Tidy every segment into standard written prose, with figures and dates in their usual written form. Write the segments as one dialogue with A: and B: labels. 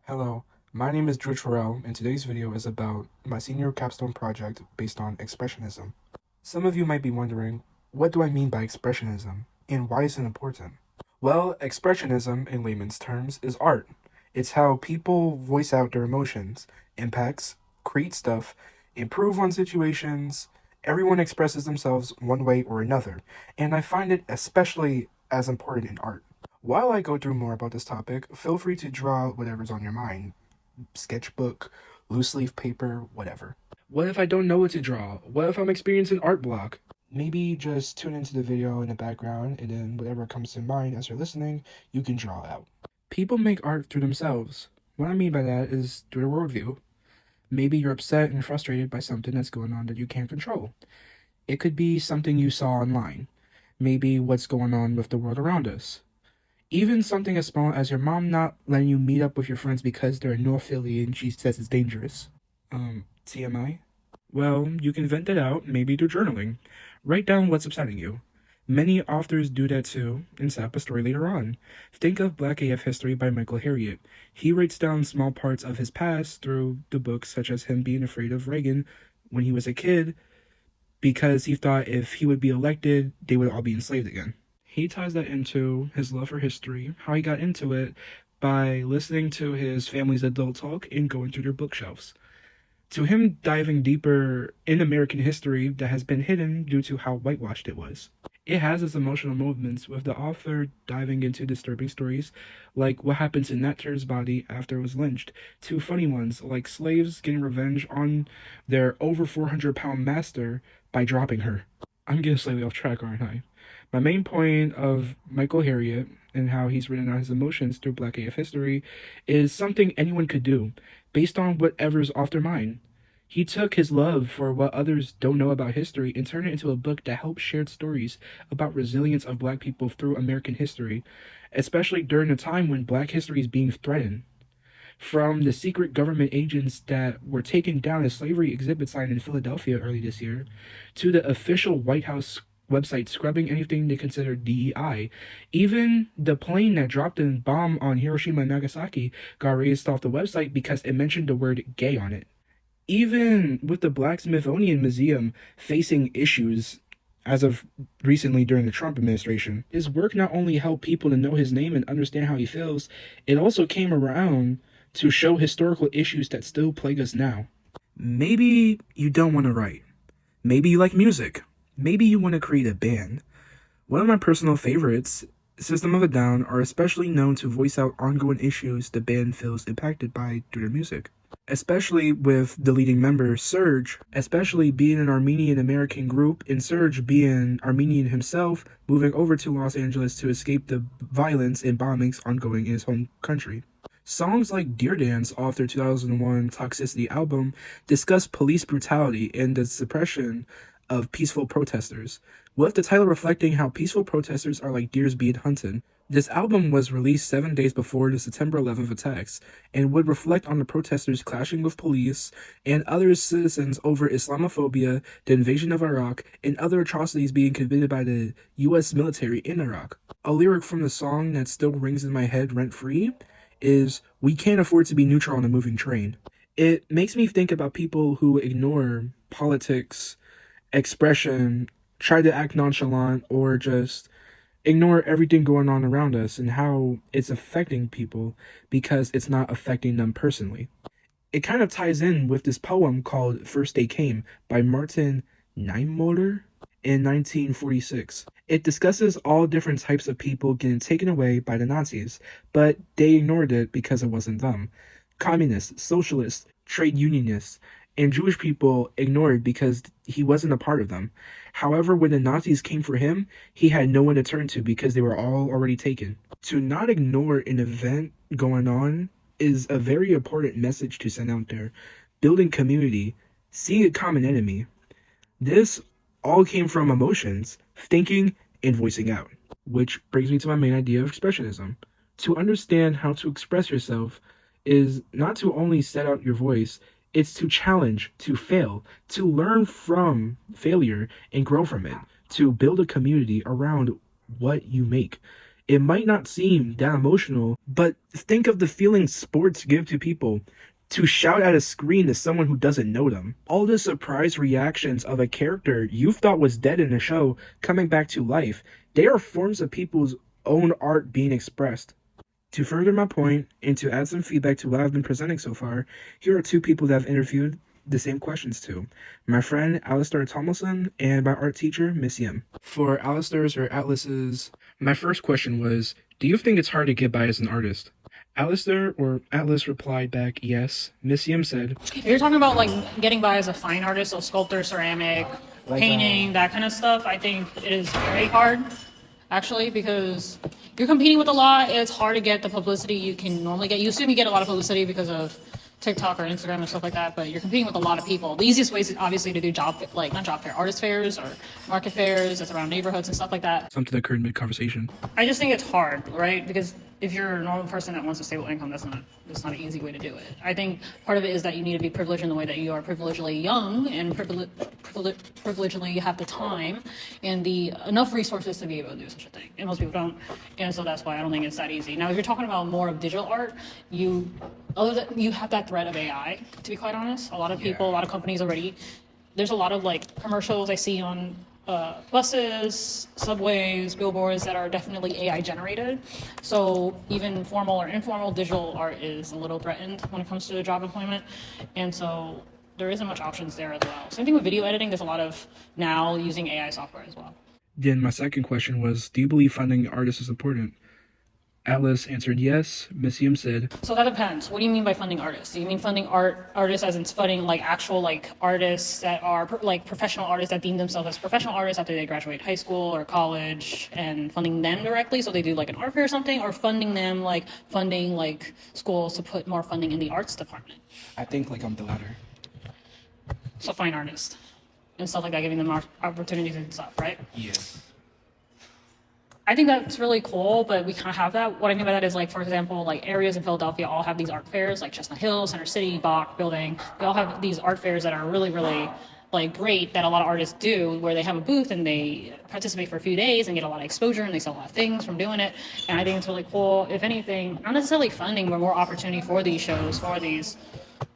A: Hello, my name is George Ferrell, and today's video is about my senior capstone project based on Expressionism. Some of you might be wondering, what do I mean by Expressionism, and why is it important? Well, Expressionism, in layman's terms, is art. It's how people voice out their emotions, impacts, create stuff, improve on situations. Everyone expresses themselves one way or another, and I find it especially as important in art. While I go through more about this topic, feel free to draw whatever's on your mind. Sketchbook, loose leaf paper, whatever. What if I don't know what to draw? What if I'm experiencing art block? Maybe just tune into the video in the background, and then whatever comes to mind as you're listening, you can draw out. People make art through themselves. What I mean by that is through their worldview. Maybe you're upset and frustrated by something that's going on that you can't control. It could be something you saw online. Maybe what's going on with the world around us. Even something as small as your mom not letting you meet up with your friends because they're in North Philly and she says it's dangerous. TMI? Well, you can vent it out, maybe through journaling. Write down what's upsetting you. Many authors do that too, and set up a story later on. Think of Black AF History by Michael Harriot. He writes down small parts of his past through the books, such as him being afraid of Reagan when he was a kid, because he thought if he would be elected, they would all be enslaved again. He ties that into his love for history, how he got into it, by listening to his family's adult talk and going through their bookshelves. To him diving deeper in American history that has been hidden due to how whitewashed it was. It has its emotional moments, with the author diving into disturbing stories like what happened to Nat Turner's body after it was lynched, to funny ones like slaves getting revenge on their over 400-pound master by dropping her. I'm getting slightly off track, aren't I? My main point of Michael Harriot and how he's written out his emotions through Black AF history is something anyone could do, based on whatever's off their mind. He took his love for what others don't know about history and turned it into a book that helps share stories about resilience of Black people through American history, especially during a time when Black history is being threatened. From the secret government agents that were taking down a slavery exhibit sign in Philadelphia early this year, to the official White House website scrubbing anything they considered DEI. Even the plane that dropped a bomb on Hiroshima and Nagasaki got raised off the website because it mentioned the word gay on it. Even with the Black Smithsonian Museum facing issues as of recently during the Trump administration, his work not only helped people to know his name and understand how he feels, it also came around to show historical issues that still plague us now. Maybe you don't want to write. Maybe you like music. Maybe you want to create a band. One of my personal favorites, System of a Down, are especially known to voice out ongoing issues the band feels impacted by through their music. Especially with the leading member, Serge, especially being an Armenian American group, and Serge being Armenian himself, moving over to Los Angeles to escape the violence and bombings ongoing in his home country. Songs like Dear Dance off their 2001 Toxicity album discuss police brutality and the suppression of peaceful protesters, with the title reflecting how peaceful protesters are like deers being hunted. This album was released 7 days before the September 11th attacks, and would reflect on the protesters clashing with police and other citizens over Islamophobia, the invasion of Iraq, and other atrocities being committed by the U.S. military in Iraq. A lyric from the song that still rings in my head rent-free is, "We can't afford to be neutral on a moving train." It makes me think about people who ignore politics, expression, try to act nonchalant, or just ignore everything going on around us and how it's affecting people because it's not affecting them personally. It kind of ties in with this poem called First Day Came by Martin Niemöller in 1946. It discusses all different types of people getting taken away by the Nazis, but they ignored it because it wasn't them. Communists, socialists, trade unionists, and Jewish people ignored because he wasn't a part of them. However, when the Nazis came for him, he had no one to turn to because they were all already taken. To not ignore an event going on is a very important message to send out there. Building community, seeing a common enemy. This all came from emotions, thinking, and voicing out. Which brings me to my main idea of Expressionism. To understand how to express yourself is not to only set out your voice, it's to challenge, to fail, to learn from failure and grow from it, to build a community around what you make. It might not seem that emotional, but think of the feelings sports give to people. To shout at a screen to someone who doesn't know them. All the surprise reactions of a character you thought was dead in a show coming back to life. They are forms of people's own art being expressed. To further my point, and to add some feedback to what I've been presenting so far, here are two people that I've interviewed the same questions to. My friend Alistair Tomlinson and my art teacher, Miss Yim. For Alistair's or Atlas's, my first question was, do you think it's hard to get by as an artist? Alistair or Atlas replied back, yes. Miss Yim said,
B: if you're talking about like getting by as a fine artist, so sculptor, ceramic, painting, that kind of stuff, I think it is very hard, actually, because you're competing with a lot. It's hard to get the publicity you can normally get. You assume you get a lot of publicity because of TikTok or Instagram and stuff like that, but you're competing with a lot of people. The easiest way is obviously to do artist fairs or market fairs that's around neighborhoods and stuff like that.
A: Something that occurred mid-conversation.
B: I just think it's hard, right? Because if you're a normal person that wants a stable income, that's not an easy way to do it. I think part of it is that you need to be privileged in the way that you are privilegedly young and privilegedly have the time and the enough resources to be able to do such a thing. And most people don't. And so that's why I don't think it's that easy. Now, if you're talking about more of digital art, you have that threat of AI, to be quite honest. A lot of people, a lot of companies already, there's a lot of like commercials I see on buses, subways, billboards that are definitely AI generated. So even formal or informal digital art is a little threatened when it comes to job employment. And so there isn't much options there as well. Same thing with video editing. There's a lot of now using AI software as well.
A: Then my second question was, do you believe funding artists is important? Atlas answered yes. Miss Yim said,
B: so that depends. What do you mean by funding artists? Do you mean funding artists as in funding like actual like artists that are like professional artists that deem themselves as professional artists after they graduate high school or college, and funding them directly so they do like an art fair or something, or funding them like funding like schools to put more funding in the arts department?
A: I think like I'm the latter.
B: So fine artists and stuff like that, giving them opportunities and stuff, right?
A: Yes.
B: I think that's really cool, but we kind of have that. What I mean by that is, like, for example, like areas in Philadelphia all have these art fairs, like Chestnut Hill, Center City, Bach Building. They all have these art fairs that are really, really like great that a lot of artists do, where they have a booth and they participate for a few days and get a lot of exposure and they sell a lot of things from doing it. And I think it's really cool. If anything, not necessarily funding, but more opportunity for these shows, for these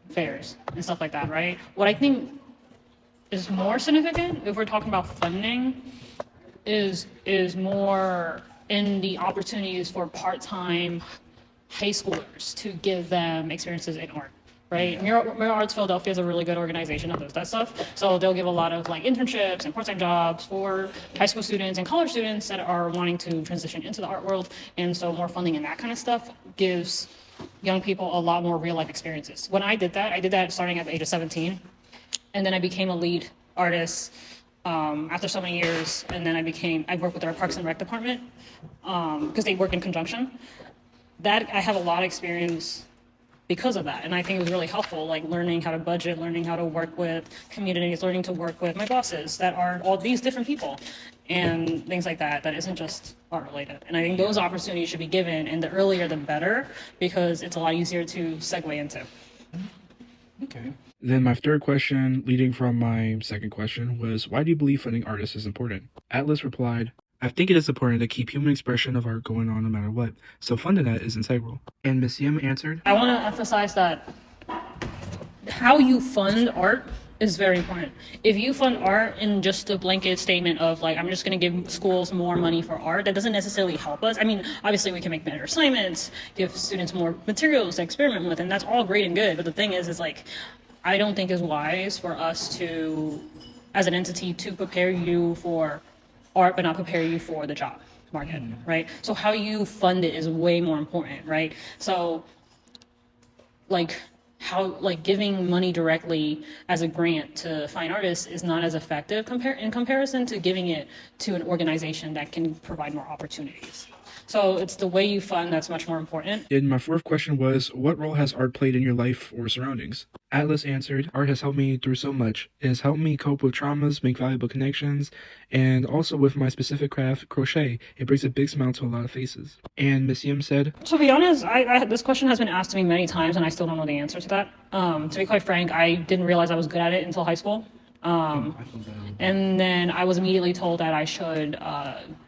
B: fairs and stuff like that, right? What I think is more significant, if we're talking about funding, is more in the opportunities for part-time high schoolers to give them experiences in art, right? Mural Arts Philadelphia is a really good organization that does that stuff. So they'll give a lot of like internships and part-time jobs for high school students and college students that are wanting to transition into the art world. And so more funding and that kind of stuff gives young people a lot more real life experiences. When I did that starting at the age of 17, and then I became a lead artist after so many years, and then I worked with our Parks and Rec department because they work in conjunction. That I have a lot of experience because of that, and I think it was really helpful, like learning how to budget, learning how to work with communities, learning to work with my bosses that are all these different people, and things like that. That isn't just art related. And I think those opportunities should be given, and the earlier the better, because it's a lot easier to segue into.
A: Okay. Then my third question, leading from my second question, was, why do you believe funding artists is important? Atlas replied, I think it is important to keep human expression of art going on no matter what, so funding that is integral. And Miss Yim answered,
B: I want to emphasize that how you fund art is very important. If you fund art in just a blanket statement of like, I'm just going to give schools more money for art, that doesn't necessarily help us. I mean, obviously we can make better assignments, give students more materials to experiment with, and that's all great and good. But the thing is like, I don't think it's wise for us to, as an entity, to prepare you for art but not prepare you for the job market, right? So how you fund it is way more important, right? So like giving money directly as a grant to fine artists is not as effective in comparison to giving it to an organization that can provide more opportunities. So it's the way you fund that's much more important.
A: And my fourth question was, what role has art played in your life or surroundings? Atlas answered, art has helped me through so much. It has helped me cope with traumas, make valuable connections, and also with my specific craft, crochet, it brings a big smile to a lot of faces. And Miss Yim said,
B: to be honest, this question has been asked to me many times and I still don't know the answer to that. To be quite frank, I didn't realize I was good at it until high school. And then I was immediately told that I should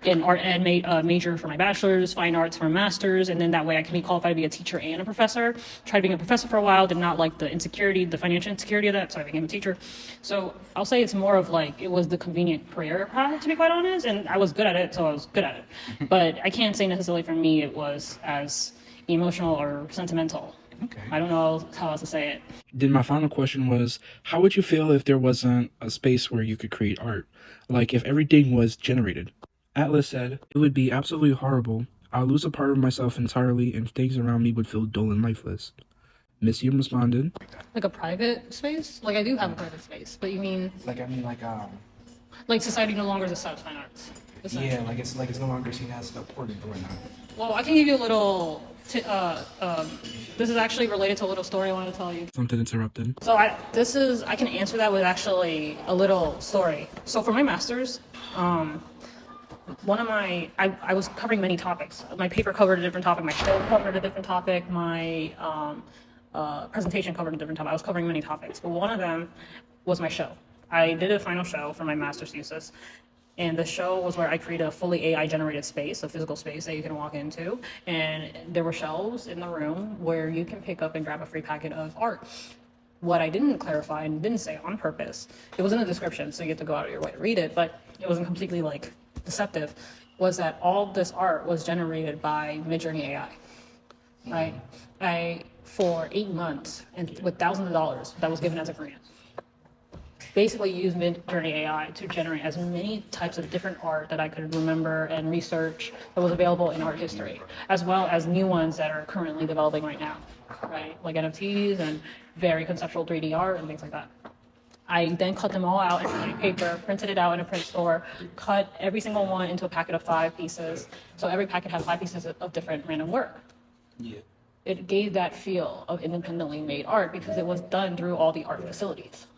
B: get an art ed major for my bachelor's, fine arts for a master's, and then that way I can be qualified to be a teacher and a professor. Tried being a professor for a while, did not like the insecurity, the financial insecurity of that, so I became a teacher. So I'll say it's more of like, it was the convenient career path, to be quite honest, and I was good at it, so I was good at it. But I can't say necessarily for me it was as emotional or sentimental.
A: Okay.
B: I don't know how else to say it.
A: Then my final question was, how would you feel if there wasn't a space where you could create art? Like if everything was generated? Atlas said, it would be absolutely horrible. I'll lose a part of myself entirely and things around me would feel dull and lifeless. Missy responded,
B: Like a private space? Like I do have a private space, but you mean like society no longer accepts fine arts?
A: yeah, like it's no longer seen as important or whatnot.
B: Well, I can give you a little. This is actually related to a little story I want to tell you.
A: Something interrupted.
B: So I can answer that with actually a little story. So for my master's, I was covering many topics. My paper covered a different topic. My show covered a different topic. My presentation covered a different topic. I was covering many topics, but one of them was my show. I did a final show for my master's thesis. And the show was where I created a fully AI generated space, a physical space that you can walk into. And there were shelves in the room where you can pick up and grab a free packet of art. What I didn't clarify and didn't say on purpose, it was in the description, so you get to go out of your way to read it, but it wasn't completely like deceptive, was that all this art was generated by Midjourney AI, right? For 8 months and with thousands of dollars that was given as a grant. Basically used Midjourney AI to generate as many types of different art that I could remember and research that was available in art history, as well as new ones that are currently developing right now, right? Like NFTs and very conceptual 3D art and things like that. I then cut them all out in white paper, printed it out in a print store, cut every single one into a packet of 5 pieces. So every packet had 5 pieces of different random work.
A: Yeah.
B: It gave that feel of independently made art because it was done through all the art facilities.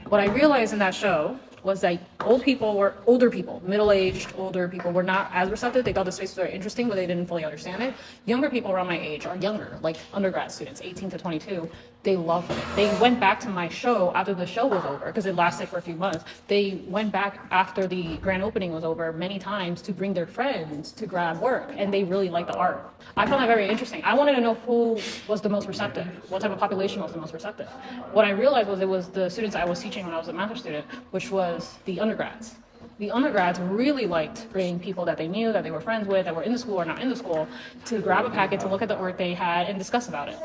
B: What I realized in that show was that older people, middle-aged, older people were not as receptive. They thought the space was very interesting, but they didn't fully understand it. Younger people around my age, or younger, like undergrad students, 18 to 22, they loved it. They went back to my show after the show was over, because it lasted for a few months. They went back after the grand opening was over many times to bring their friends to grab work, and they really liked the art. I found that very interesting. I wanted to know who was the most receptive, what type of population was the most receptive. What I realized was it was the students I was teaching when I was a master's student, which was the undergrads. The undergrads really liked bringing people that they knew, that they were friends with, that were in the school or not in the school, to grab a packet, to look at the work they had, and discuss about it.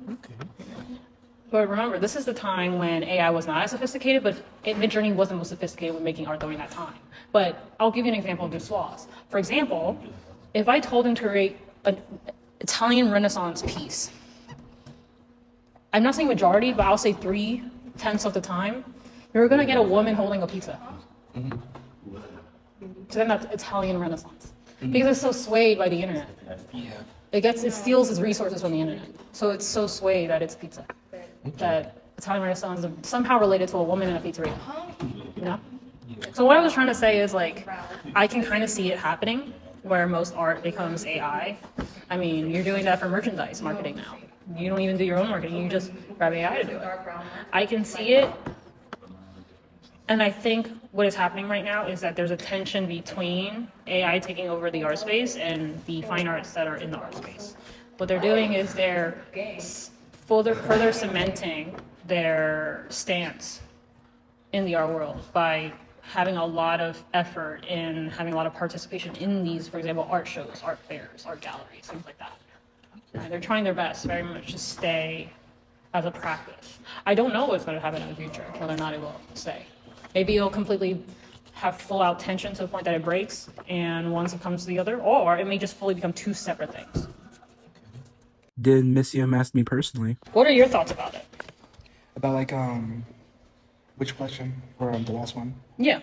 A: Okay.
B: But remember, this is the time when AI was not as sophisticated, but Midjourney wasn't most sophisticated when making art during that time. But I'll give you an example of Dusois. For example, if I told him to create an Italian Renaissance piece, I'm not saying majority, but I'll say 3/10 of the time, you're gonna get a woman holding a pizza.
A: Mm-hmm.
B: So then that's Italian Renaissance. Because it's so swayed by the internet.
A: Yeah.
B: It steals its resources from the internet. So it's so swayed that it's pizza. That Italian Renaissance is somehow related to a woman in a pizzeria. You know? So what I was trying to say is like, I can kind of see it happening where most art becomes AI. I mean, you're doing that for merchandise marketing now. You don't even do your own marketing, you just grab AI to do it. I can see it. And I think what is happening right now is that there's a tension between AI taking over the art space and the fine arts that are in the art space. What they're doing is they're further cementing their stance in the art world by having a lot of effort in having a lot of participation in these, for example, art shows, art fairs, art galleries, things like that. They're trying their best very much to stay as a practice. I don't know what's going to happen in the future, whether or not it will stay. Maybe it'll completely have full out tension to the point that it breaks and one succumbs to the other, or it may just fully become 2 separate things.
A: Did Miss Yim ask me personally?
B: What are your thoughts about it?
A: About like which question? Or the last one?
B: Yeah.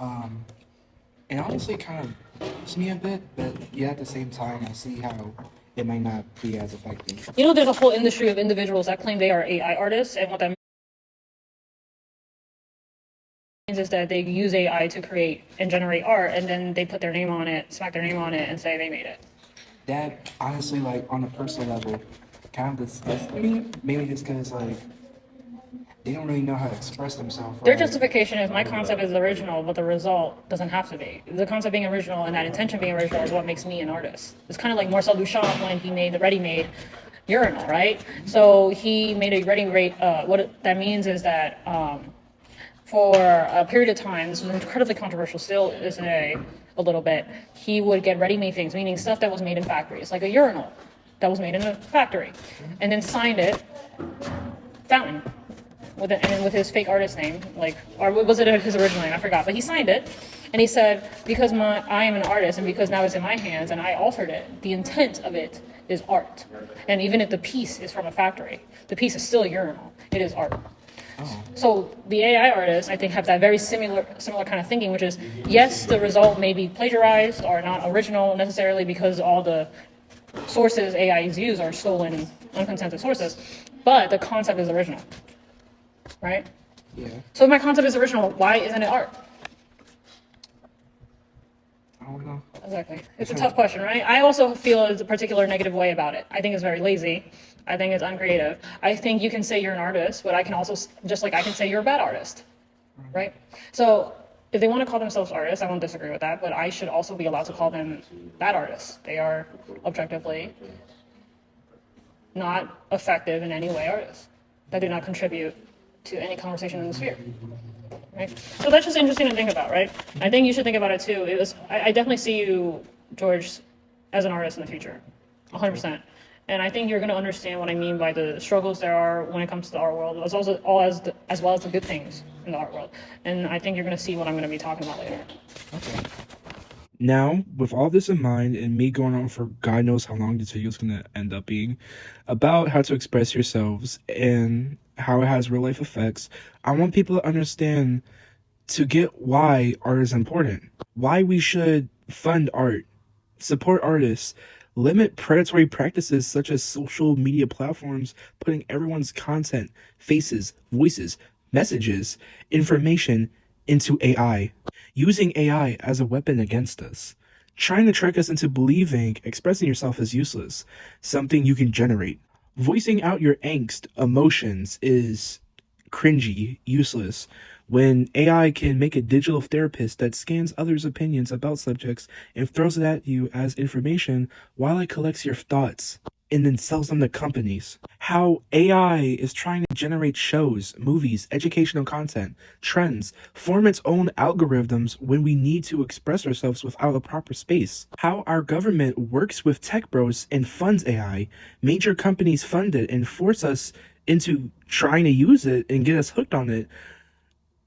A: And honestly kind of hurts me a bit, but yeah, at the same time I see how it might not be as effective.
B: You know, there's a whole industry of individuals that claim they are AI artists, and what that means is that they use AI to create and generate art, and then they put their name on it, smack their name on it, and say they made it.
A: That honestly, like on a personal level, kind of disgusts me. Mainly just because like they don't really know how to express themselves.
B: Their
A: Right?
B: justification is my concept is original, but the result doesn't have to be. The concept being original and that intention being original is what makes me an artist. It's kind of like Marcel Duchamp when he made the ready-made urinal, right? So he made a ready-made. That means is that for a period of time, this was incredibly controversial, still is today a little bit. He would get ready-made things, meaning stuff that was made in factories, like a urinal that was made in a factory, and then signed it Fountain with his fake artist name, or was it his original name? I forgot, but he signed it, and he said, because I am an artist, and because now it's in my hands, and I altered it, the intent of it is art, and even if the piece is from a factory, the piece is still a urinal. It is art. Oh. So the AI artists, I think, have that very similar kind of thinking, which is, yes, the result may be plagiarized or not original necessarily because all the sources AIs use are stolen, unconsented sources, but the concept is original. Right?
A: Yeah.
B: So if my concept is original, why isn't it art?
A: I don't know.
B: Exactly. It's a tough question, right? I also feel a particular negative way about it. I think it's very lazy. I think it's uncreative. I think you can say you're an artist, but I can also, just like I can say you're a bad artist. Right? So if they want to call themselves artists, I won't disagree with that, but I should also be allowed to call them bad artists. They are objectively not effective in any way artists that do not contribute to any conversation in the sphere, right? So that's just interesting to think about, right? I think you should think about it too. I definitely see you, George, as an artist in the future, 100%. And I think you're going to understand what I mean by the struggles there are when it comes to the art world, as well as the good things in the art world. And I think you're going to see what I'm going to be talking about later.
A: Okay. Now, with all this in mind, and me going on for God knows how long this video is going to end up being, about how to express yourselves and how it has real life effects, I want people to understand, to get why art is important, why we should fund art, support artists, limit predatory practices such as social media platforms putting everyone's content, faces, voices, messages, information into AI, using AI as a weapon against us, trying to trick us into believing expressing yourself is useless, something you can generate. Voicing out your angst, emotions is cringy, useless, when AI can make a digital therapist that scans others' opinions about subjects and throws it at you as information while it collects your thoughts and then sells them to companies. How AI is trying to generate shows, movies, educational content, trends, form its own algorithms when we need to express ourselves without a proper space. How our government works with tech bros and funds AI, major companies fund it and force us into trying to use it and get us hooked on it,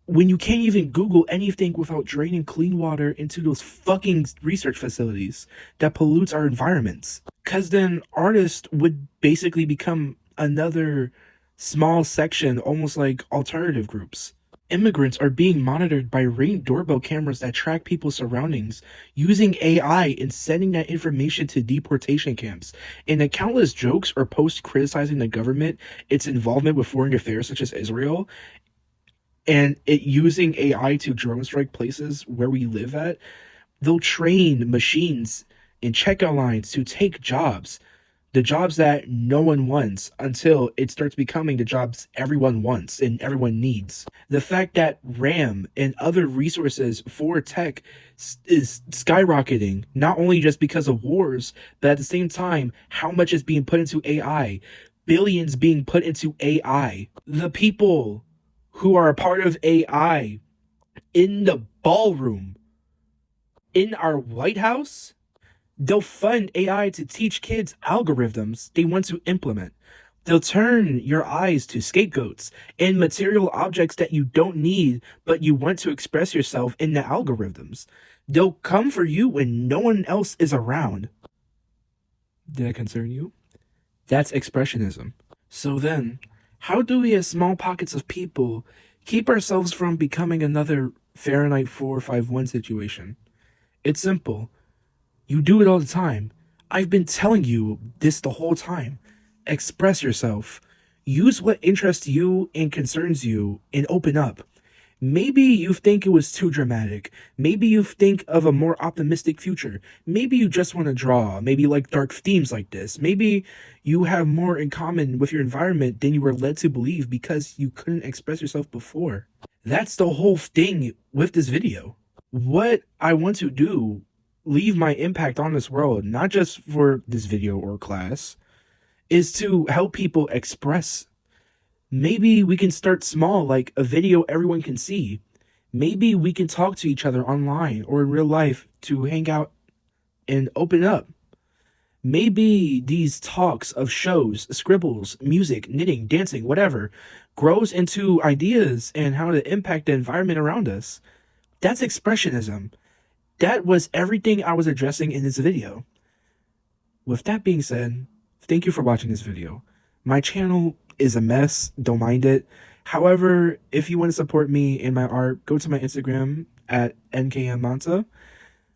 A: when you can't even Google anything without draining clean water into those fucking research facilities that pollutes our environments. Because then artists would basically become another small section, almost like alternative groups. Immigrants are being monitored by Ring doorbell cameras that track people's surroundings, using AI and sending that information to deportation camps. And the countless jokes or posts criticizing the government, its involvement with foreign affairs such as Israel, and it using AI to drone strike places where we live at, they'll train machines and checkout lines to take jobs, the jobs that no one wants, until it starts becoming the jobs everyone wants and everyone needs. The fact that RAM and other resources for tech is skyrocketing, not only just because of wars, but at the same time, how much is being put into AI, billions being put into AI. The people who are a part of AI in the ballroom, in our White House, they'll fund AI to teach kids algorithms they want to implement. They'll turn your eyes to scapegoats and material objects that you don't need, but you want to express yourself in the algorithms. They'll come for you when no one else is around. Did I concern you? That's expressionism. So then, how do we as small pockets of people keep ourselves from becoming another Fahrenheit 451 situation? It's simple. You do it all the time. I've been telling you this the whole time. Express yourself. Use what interests you and concerns you and open up. Maybe you think it was too dramatic. Maybe you think of a more optimistic future. Maybe you just want to draw. Maybe you like dark themes like this. Maybe you have more in common with your environment than you were led to believe because you couldn't express yourself before. That's the whole thing with this video. What I want to do, leave my impact on this world, not just for this video or class, is to help people express. Maybe we can start small, like a video everyone can see. Maybe we can talk to each other online or in real life to hang out and open up. Maybe these talks of shows, scribbles, music, knitting, dancing, whatever, grows into ideas and how to impact the environment around us. That's expressionism. That was everything I was addressing in this video. With that being said, thank you for watching this video. My channel is a mess, don't mind it. However, if you want to support me in my art, go to my Instagram at nkmmanta.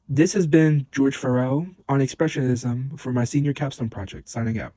A: This has been George Ferrell on Expressionism for my Senior Capstone Project, signing out.